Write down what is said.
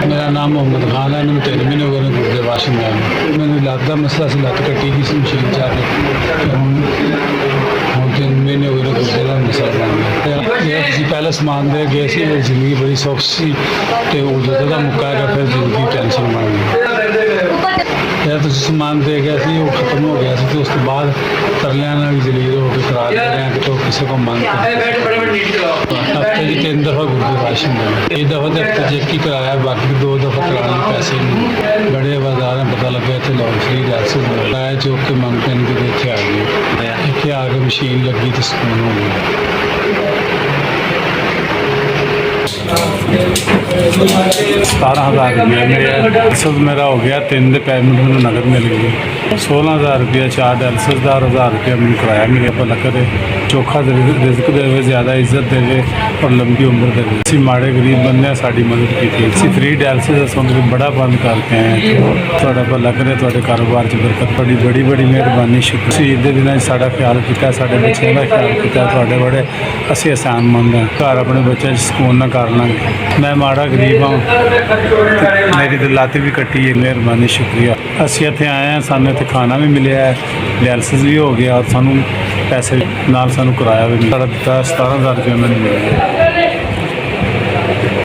मेरा नाम मोहम्मद खान है। मैंने 3 महीने हो गए गुर्दे वाशरूम में। मैंने ਲੱਤ ਦਾ ਮਸਲਾ ਸੀ, ਲੱਤ ਕੱਟੀ ਗਈ ਸੀ ਮਸ਼ੀਨ ਚਾ ਕੇ। ਹੁਣ 3 ਮਹੀਨੇ ਹੋ ਗਏ ਗੁਰਦੇ ਦਾ ਮਸਲਾ ਬਣ ਗਿਆ। ਜਿਹੜਾ ਤੁਸੀਂ ਪਹਿਲਾਂ ਸਮਾਨ ਦੇ ਗਏ ਸੀ, ਜ਼ਿੰਦਗੀ ਬੜੀ ਸੌਖੀ ਸੀ ਅਤੇ ਉਹ ਜਦੋਂ ਦਾ ਮੁੱਕਾ ਹੈਗਾ ਫਿਰ ਜ਼ਿੰਦਗੀ ਟੈਨਸ਼ਨ ਬਣ ਗਈ। ਜਿਹੜਾ ਤੁਸੀਂ ਸਮਾਨ ਦੇ ਗਿਆ ਸੀ ਉਹ ਖਤਮ ਹੋ ਗਿਆ ਸੀ ਅਤੇ ਉਸ ਤੋਂ ਬਾਅਦ ਤਰਲਿਆਂ ਨਾਲ ਜਲੀਲ ਹੋ ਕੇ ਕਰਾ ਦੇ ਰਹੇ ਹਾਂ ਕਿ ਤੋ ਕਿਸੇ को ਮੰਗ कर हफ्ते की 3 दफ़ा गुर्दे वाशरूम में, एक दफ़ा तो हफ्ते चेक ही कराया, बाकी 2 दफ़ा कराने पैसे नहीं। बड़े बाजार में पता लगा इतने लॉन्ग फ्री डायलिसिस लगाया चौक के मंग पेन के इतने आ गए। इतने आके मशीन लगी तो सुकून हो गया। 17,000 रुपया मेरे डायलिसिस मेरा हो गया। 3 दिन पेमेंट मैंने नगद मिल गई। 16,000 रुपया 4 डायलिसिस का, 1,000 रुपया मैंने कराया। मेरे भला करे चोखा रिजक देवे, ज़्यादा इज्जत देवे और लंबी उम्र देवे। असी माड़े गरीब बंदे साड़ी मदद की थी। असी फ्री डायलिसिस असों बड़ा बंद करके आए हैं। थोड़ा भला करे, थोड़े कारोबार च बरकत बड़ी बड़ी बड़ी मेहरबानी। शुक्र ईद के दिन साड़ा ख्याल किया, साढ़े बच्चों का ख्याल किया। थोड़े बड़े असी एहसानमंद हैं। घर अपने बच्चे सुकून ना कर लांगे। मैं माड़ा गरीब हाँ, मेरी तो लत्त भी कट्टी है। मेहरबानी शुक्रिया। असी इत्थे आए हैं, सानू इत्थे खाना भी मिले है, डायलिसिस भी हो गया और सानू पैसे नाल सानू किराया भी मिला। 17,000 रुपया मैंने मिला।